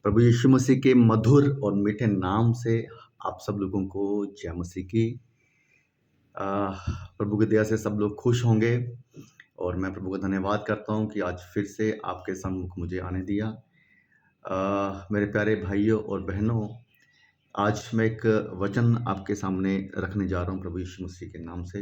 प्रभु यीशु मसीह के मधुर और मीठे नाम से आप सब लोगों को जय मसीह की। अ, प्रभु की दया से सब लोग खुश होंगे और मैं प्रभु का धन्यवाद करता हूँ कि आज फिर से आपके सम्मुख मुझे आने दिया। मेरे प्यारे भाइयों और बहनों, आज मैं एक वचन आपके सामने रखने जा रहा हूँ प्रभु यीशु मसीह के नाम से।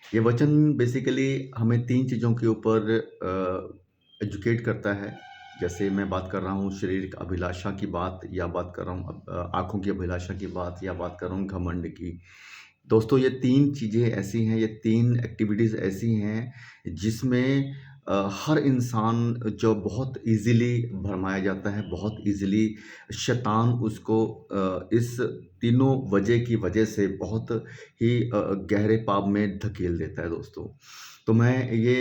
ये वचन बेसिकली हमें 3 चीज़ों के ऊपर एजुकेट करता है। जैसे मैं बात कर रहा हूँ शारीरिक अभिलाषा की बात, या बात कर रहा हूँ आँखों की अभिलाषा की बात, या बात कर रहा हूँ घमंड की। दोस्तों, ये 3 चीज़ें ऐसी हैं, ये 3 एक्टिविटीज़ ऐसी हैं जिसमें हर इंसान जो बहुत ईज़िली भरमाया जाता है, बहुत ईज़िली शैतान उसको इस तीनों वजह की वजह से बहुत ही गहरे पाप में धकेल देता है दोस्तों। तो मैं ये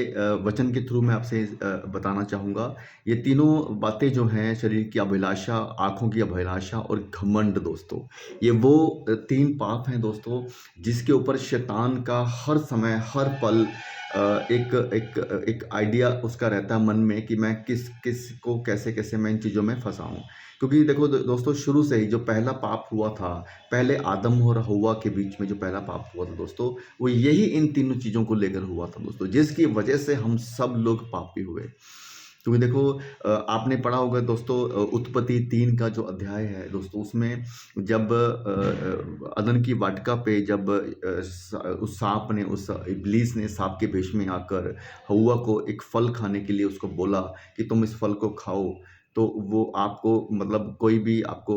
वचन के थ्रू मैं आपसे बताना चाहूँगा, ये तीनों बातें जो हैं, शरीर की अभिलाषा, आँखों की अभिलाषा और घमंड दोस्तों, ये वो 3 पाप हैं दोस्तों, जिसके ऊपर शैतान का हर समय, हर पल एक एक एक आइडिया उसका रहता है मन में कि मैं किस को कैसे-कैसे मैं इन चीज़ों में फँसाऊँ। क्योंकि देखो दोस्तों, शुरू से ही जो पहला पाप हुआ था, पहले आदम और हव्वा के बीच में जो पहला पाप हुआ था दोस्तों, वो यही इन तीनों चीज़ों को लेकर हुआ था दोस्तों, जिसकी वजह से हम सब लोग पापी हुए। क्योंकि देखो, आपने पढ़ा होगा दोस्तों, उत्पत्ति 3 का जो अध्याय है दोस्तों, उसमें जब अदन की वाटिका पे जब उस सांप ने, उस इब्लीस ने सांप के भेष में आकर हव्वा को एक फल खाने के लिए उसको बोला कि तुम इस फल को खाओ, तो वो आपको, मतलब कोई भी आपको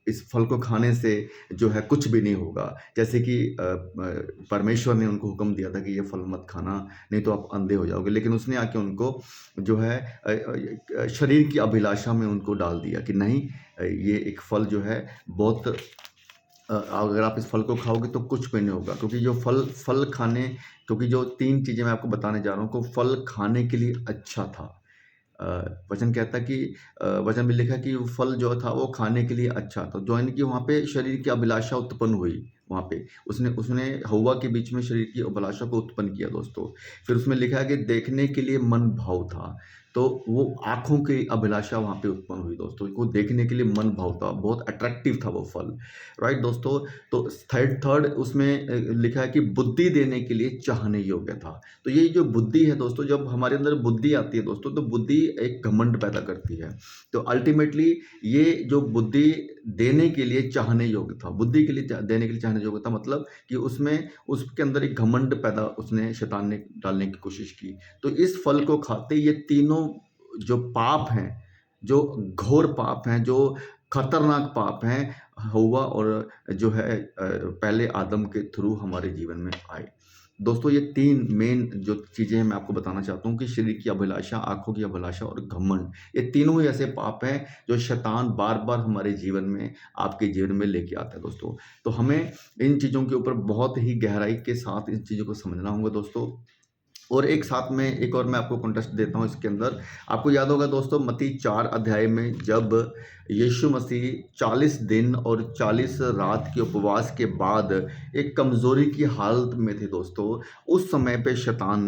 इस फल को खाने से जो है कुछ भी नहीं होगा। जैसे कि परमेश्वर ने उनको हुक्म दिया था कि ये फल मत खाना, नहीं तो आप अंधे हो जाओगे। लेकिन उसने आके उनको जो है शरीर की अभिलाषा में उनको डाल दिया कि नहीं, ये एक फल जो है बहुत अगर आप इस फल को खाओगे तो कुछ भी नहीं होगा। क्योंकि जो फल खाने, क्योंकि जो 3 चीज़ें मैं आपको बताने जा रहा हूँ, को फल खाने के लिए अच्छा था। अ, वचन कहता है कि वचन में लिखा है कि वो फल जो था वो खाने के लिए अच्छा था। जो यानी कि वहाँ पे शरीर की अभिलाषा उत्पन्न हुई, वहाँ पे उसने उसने हव्वा के बीच में शरीर की अभिलाषा को उत्पन्न किया दोस्तों। फिर उसमें लिखा है कि देखने के लिए मन भाव था, तो वो आँखों की अभिलाषा वहाँ पे उत्पन्न हुई दोस्तों। वो देखने के लिए मन भाव था, बहुत अट्रैक्टिव था वो फल, राइट दोस्तों। तो थर्ड उसमें लिखा है कि बुद्धि देने के लिए चाहने योग्य था। तो ये जो बुद्धि है दोस्तों, जब हमारे अंदर बुद्धि आती है दोस्तों, तो बुद्धि एक घमंड पैदा करती है। तो अल्टीमेटली ये जो बुद्धि देने के लिए चाहने योग्य था, बुद्धि के लिए देने के लिए चाहने योग्य था, मतलब कि उसमें उसके अंदर एक घमंड पैदा उसने, शैतान ने डालने की कोशिश की। तो इस फल को खाते ये तीनों जो पाप हैं, जो घोर पाप हैं, जो खतरनाक पाप हैं, हव्वा और जो है पहले आदम के थ्रू हमारे जीवन में आए। दोस्तों, ये 3 मेन जो चीज़ें हैं मैं आपको बताना चाहता हूँ कि शरीर की अभिलाषा, आँखों की अभिलाषा और घमंड, ये तीनों ही ऐसे पाप हैं जो शैतान बार-बार हमारे जीवन में, आपके जीवन में लेके आता है दोस्तों। तो हमें इन चीज़ों के ऊपर बहुत ही गहराई के साथ इन चीज़ों को समझना होगा दोस्तों। और एक साथ में एक और मैं आपको कॉन्टेक्स्ट देता हूँ इसके अंदर। आपको याद होगा दोस्तों, मत्ती 4 अध्याय में जब यीशु मसीह 40 दिन और 40 रात के उपवास के बाद एक कमज़ोरी की हालत में थे दोस्तों, उस समय पे शैतान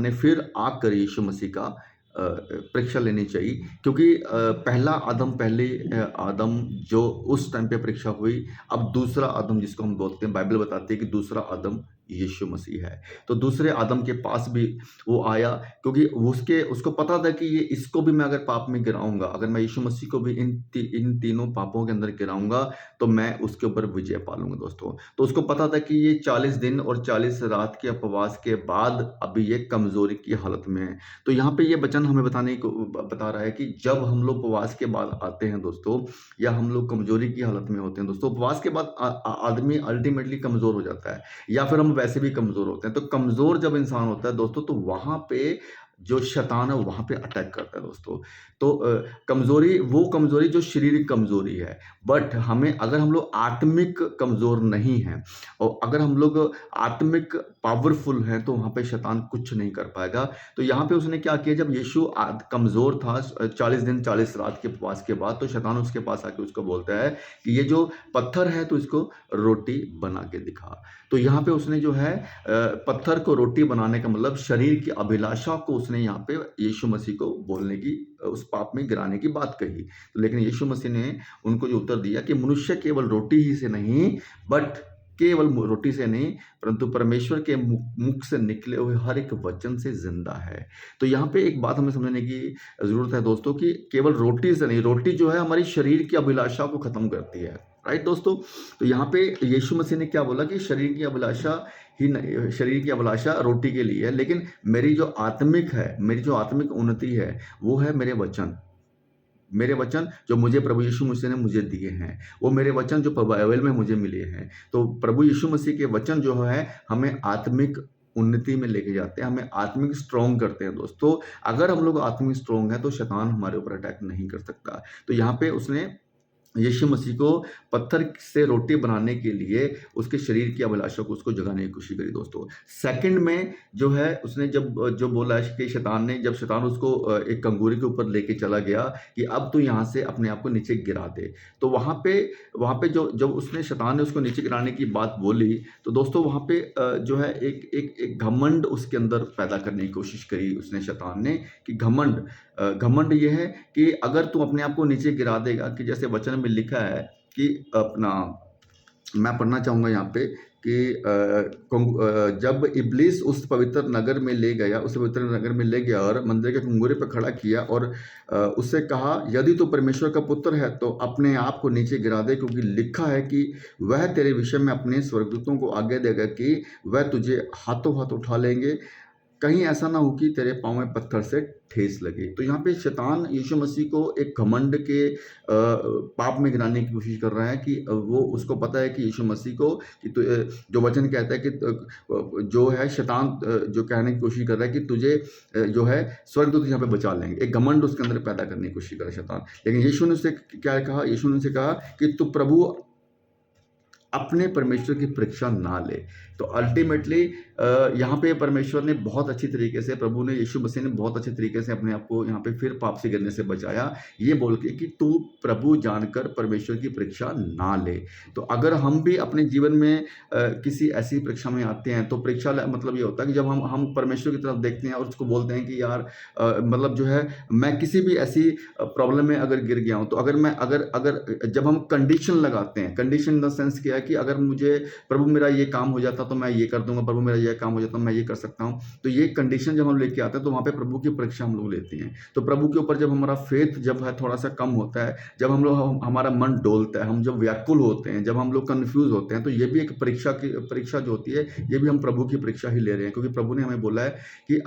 ने फिर आकर यीशु मसीह का परीक्षा लेनी चाहिए। क्योंकि पहले आदम जो उस टाइम पे परीक्षा हुई, अब दूसरा आदम जिसको हम बोलते हैं, बाइबल बताती है कि दूसरा आदम यीशु मसीह है। तो दूसरे आदम के पास भी वो आया, क्योंकि उसको पता था कि ये इसको भी मैं अगर पाप में गिराऊँगा, अगर मैं यीशु मसीह को भी इन तीनों पापों के अंदर गिराऊँगा, तो मैं उसके ऊपर विजय पा लूँगा दोस्तों। तो उसको पता था कि ये 40 दिन और 40 रात के उपवास के बाद अभी ये कमज़ोरी की हालत में है। तो यहाँ पे ये वचन हमें बता रहा है कि जब हम लोग उपवास के बाद आते हैं दोस्तों, या हम लोग कमज़ोरी की हालत में होते हैं दोस्तों, उपवास के बाद आदमी अल्टीमेटली कमज़ोर हो जाता है, या फिर हम वैसे भी कमज़ोर होते हैं। तो कमज़ोर जब इंसान होता है दोस्तों, तो वहाँ पे जो शैतान है वहाँ पे अटैक करता है दोस्तों। तो वो कमज़ोरी जो शारीरिक कमज़ोरी है, बट अगर हम लोग आत्मिक कमज़ोर नहीं हैं, और अगर हम लोग आत्मिक पावरफुल हैं, तो वहाँ पे शैतान कुछ नहीं कर पाएगा। तो यहाँ पे उसने क्या किया, जब यीशु कमज़ोर था 40 दिन 40 रात के उपवास के बाद, तो शैतान उसके पास आके उसको बोलता है कि ये जो पत्थर है तो इसको रोटी बना के दिखा। तो यहाँ पे उसने जो है पत्थर को रोटी बनाने का मतलब शरीर की अभिलाषा को उसने यहाँ पे यीशु मसीह को बोलने की उस पाप में गिराने की बात कही। तो लेकिन यीशु मसीह ने उनको जो उत्तर दिया कि मनुष्य केवल रोटी ही से नहीं, बट केवल रोटी से नहीं, परंतु परमेश्वर के मुख से निकले हुए हर एक वचन से जिंदा है। तो यहाँ पे एक बात हमें समझने की जरूरत है दोस्तों कि केवल रोटी से नहीं, रोटी जो है हमारी शरीर की अभिलाषा को खत्म करती है, राइट दोस्तों। तो यहाँ पे यीशु मसीह ने क्या बोला कि शरीर की अभिलाषा ही नहीं, शरीर की अभिलाषा रोटी के लिए है, लेकिन मेरी जो आत्मिक उन्नति है वो है मेरे वचन जो मुझे प्रभु यीशु मसीह ने मुझे दिए हैं, वो मेरे वचन जो बाइबल में मुझे मिले हैं। तो प्रभु यीशु मसीह के वचन जो है हमें आत्मिक उन्नति में लेके जाते हैं, हमें आत्मिक स्ट्रॉन्ग करते हैं दोस्तों। अगर हम लोग आत्मिक स्ट्रॉन्ग हैं तो शैतान हमारे ऊपर अटैक नहीं कर सकता। तो यहाँ पे उसने यीशु मसीह को पत्थर से रोटी बनाने के लिए उसके शरीर की अभिलाषा को उसको जगाने की कोशिश करी दोस्तों। सेकंड में जो है उसने जो बोला कि जब शैतान उसको एक कंगूरे के ऊपर लेके चला गया कि अब तू यहाँ से अपने आप को नीचे गिरा दे, तो वहाँ पे जब उसने शैतान ने उसको नीचे गिराने की बात बोली, तो दोस्तों वहाँ पे जो है एक घमंड उसके अंदर पैदा करने की कोशिश करी उसने शैतान ने कि घमंड ये है कि अगर तू अपने आप को नीचे गिरा देगा, कि जैसे वचन में लिखा है कि अपना, मैं पढ़ना चाहूँगा यहाँ पे कि जब इब्लीस उस पवित्र नगर में ले गया और मंदिर के कुंगुरे पर खड़ा किया और उससे कहा, यदि तू परमेश्वर का पुत्र है तो अपने आप को नीचे गिरा दे, क्योंकि लिखा है कि वह तेरे विषय में अपने स्वर्गदूतों को आज्ञा देगा कि वह तुझे हाथों हाथ उठा लेंगे, कहीं ऐसा ना हो कि तेरे पाँव में पत्थर से ठेस लगे। तो यहाँ पे शैतान यीशु मसीह को एक घमंड के पाप में गिराने की कोशिश कर रहा है कि वो उसको पता है कि यीशु मसीह को कि जो वचन कहता है कि जो है शैतान जो कहने की कोशिश कर रहा है कि तुझे जो है स्वर्गदूत यहाँ पे बचा लेंगे, एक घमंड उसके अंदर पैदा करने की कोशिश कर रहा है शैतान। लेकिन यीशु ने उससे क्या कहा? यीशु ने उससे कहा कि तू प्रभु अपने परमेश्वर की परीक्षा ना ले। तो अल्टीमेटली यहाँ पे परमेश्वर ने बहुत अच्छी तरीके से, प्रभु ने, यीशु मसीह ने बहुत अच्छे तरीके से अपने आप को यहाँ पे फिर पाप से गिरने से बचाया, ये बोल के कि तू प्रभु जानकर परमेश्वर की परीक्षा ना ले। तो अगर हम भी अपने जीवन में किसी ऐसी परीक्षा में आते हैं, तो परीक्षा मतलब ये होता है कि जब हम परमेश्वर की तरफ देखते हैं और उसको बोलते हैं कि यार मतलब जो है मैं किसी भी ऐसी प्रॉब्लम में अगर गिर गया हूँ, तो अगर जब हम कंडीशन लगाते हैं, कंडीशन इन द सेंस क्या है कि अगर मुझे प्रभु मेरा ये काम हो जाता तो मैं ये कर दूंगा, प्रभु मेरा ये काम हो जाता मैं ये कर सकता हूँ, तो ये कंडीशन जब हम लेके आते हैं तो वहाँ पे प्रभु की परीक्षा हम लोग लेते हैं। तो प्रभु के ऊपर जब हमारा फेथ जब है थोड़ा सा कम होता है, जब हमारा मन डोलता है, हम जब व्याकुल होते हैं, जब हम लोग कंफ्यूज होते हैं, तो ये भी एक परीक्षा जो होती है, ये भी हम प्रभु की परीक्षा ही ले रहे हैं, क्योंकि प्रभु ने हमें बोला है कि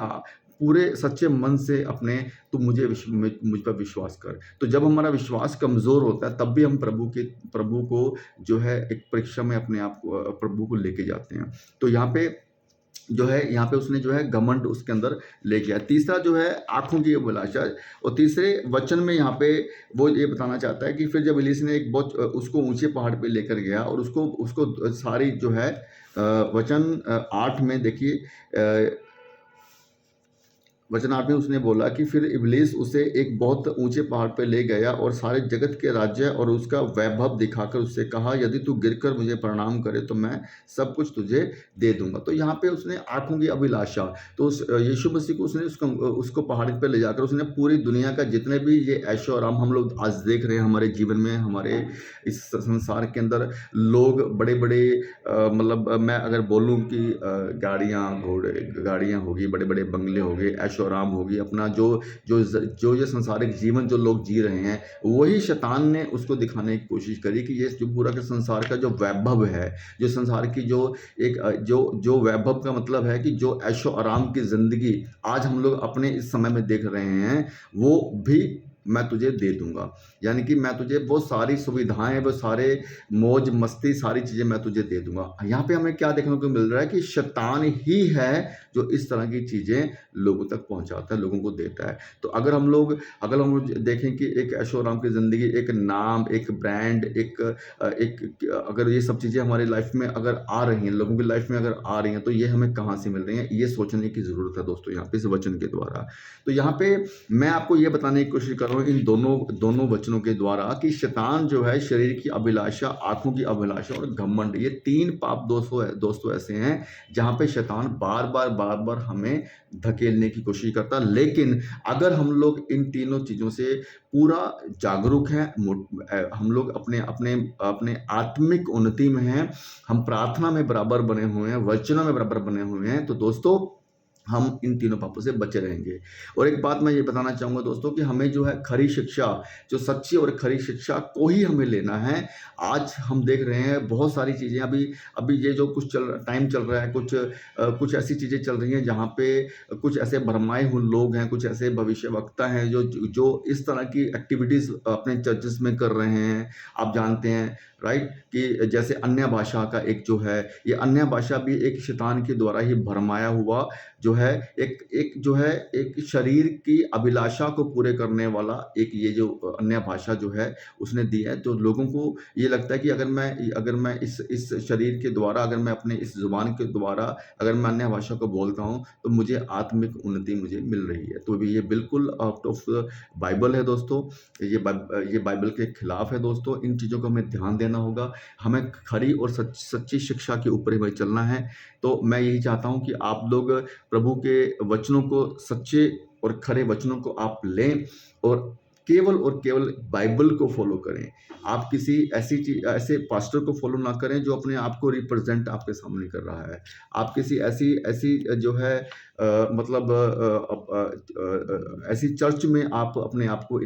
पूरे सच्चे मन से अपने तू मुझ पर विश्वास कर। तो जब हमारा विश्वास कमज़ोर होता है तब भी हम प्रभु को जो है एक परीक्षा में अपने आप को प्रभु को लेके जाते हैं। तो यहाँ पे उसने जो है घमंड उसके अंदर ले गया। तीसरा जो है आँखों की अभिलाषा, और तीसरे वचन में यहाँ पे वो ये बताना चाहता है कि फिर जब इब्लीस ने एक बहुत उसको ऊंचे पहाड़ पे लेकर गया और उसको सारी जो है वचन 8 में देखिए, वचन 8 में उसने बोला कि फिर इब्लीस उसे एक बहुत ऊंचे पहाड़ पर ले गया और सारे जगत के राज्य और उसका वैभव दिखाकर उससे कहा, यदि तू गिरकर मुझे प्रणाम करे तो मैं सब कुछ तुझे दे दूंगा। तो यहाँ पे उसने आंखों की अभिलाषा, तो यीशु मसीह को उसने उसको पहाड़ पर ले जाकर उसने पूरी दुनिया का जितने भी ये ऐशो आराम हम लोग आज देख रहे हैं हमारे जीवन में, हमारे इस संसार के अंदर लोग बड़े बड़े मतलब मैं अगर बोलूँ कि गाड़ियाँ होगी, बड़े बड़े बंगले हो गए, ऐशो आराम होगी, अपना जो संसारिक जीवन जो लोग जी रहे हैं, वही शैतान ने उसको दिखाने की कोशिश करी कि ये जो पूरा के संसार का जो वैभव है, जो संसार की जो वैभव का मतलब है कि जो ऐशो आराम की जिंदगी आज हम लोग अपने इस समय में देख रहे हैं, वो भी मैं तुझे दे दूंगा। यानी कि मैं तुझे वो सारी सुविधाएं, वो सारे मौज मस्ती, सारी चीज़ें मैं तुझे दे दूंगा। यहाँ पे हमें क्या देखने को मिल रहा है कि शैतान ही है जो इस तरह की चीज़ें लोगों तक पहुँचाता है, लोगों को देता है। तो अगर हम लोग देखें कि एक ऐशो आराम की ज़िंदगी, एक नाम, एक ब्रांड, एक अगर ये सब चीज़ें हमारी लाइफ में अगर आ रही हैं, लोगों की लाइफ में अगर आ रही हैं, तो ये हमें कहाँ से मिल रही हैं, ये सोचने की ज़रूरत है दोस्तों यहाँ पे इस वचन के द्वारा। तो यहाँ पे मैं आपको ये बताने की कोशिश कर रहा रहा हूँ इन दोनों वचनों के द्वारा कि शैतान जो है शरीर की अभिलाषा, आँखों की अभिलाषा और घमंड, ये 3 पाप दोस्तों ऐसे हैं जहाँ पे शैतान बार-बार हमें धकेलने की कोशिश करता है। लेकिन अगर हम लोग इन तीनों चीज़ों से पूरा जागरूक हैं, हम लोग अपने आत्मिक उन्नति में हैं, हम प्रार्थना में बराबर बने हुए हैं, वचनों में बराबर बने हुए हैं, तो दोस्तों हम इन तीनों पापों से बचे रहेंगे। और एक बात मैं ये बताना चाहूँगा दोस्तों कि हमें जो है खरी शिक्षा, जो सच्ची और खरी शिक्षा को ही हमें लेना है। आज हम देख रहे हैं बहुत सारी चीज़ें अभी ये जो कुछ टाइम चल रहा है, कुछ ऐसी चीज़ें चल रही हैं जहाँ पे कुछ ऐसे भरमाए हुए लोग हैं, कुछ ऐसे भविष्यवक्ता हैं जो इस तरह की एक्टिविटीज़ अपने चर्चेस में कर रहे हैं। आप जानते हैं राइट कि जैसे अन्य भाषा का एक जो है, ये अन्य भाषा भी एक शैतान के द्वारा ही भरमाया हुआ जो है एक शरीर की अभिलाषा को पूरे करने वाला एक ये जो अन्य भाषा जो है उसने दी है। तो लोगों को ये लगता है कि अगर मैं इस शरीर के द्वारा, अगर मैं अपने इस ज़ुबान के द्वारा अगर मैं अन्य भाषा को बोलता हूँ तो मुझे आत्मिक उन्नति मुझे मिल रही है। तो ये बिल्कुल आउट ऑफ बाइबल है दोस्तों। ये बाइबल के खिलाफ है दोस्तों। इन चीज़ों को हमें ध्यान देना होगा। हमें खरी और सच्ची शिक्षा के ऊपर हमें चलना है। तो मैं यही चाहता हूँ कि आप लोग प्रभु के वचनों को, सच्चे और खरे वचनों को आप लें और केवल बाइबल को फॉलो करें। आप किसी ऐसे पास्टर को फॉलो ना करें जो अपने आप को रिप्रेजेंट आपके सामने कर रहा है। आप किसी ऐसी जो है मतलब ऐसी चर्च में आप अपने आप को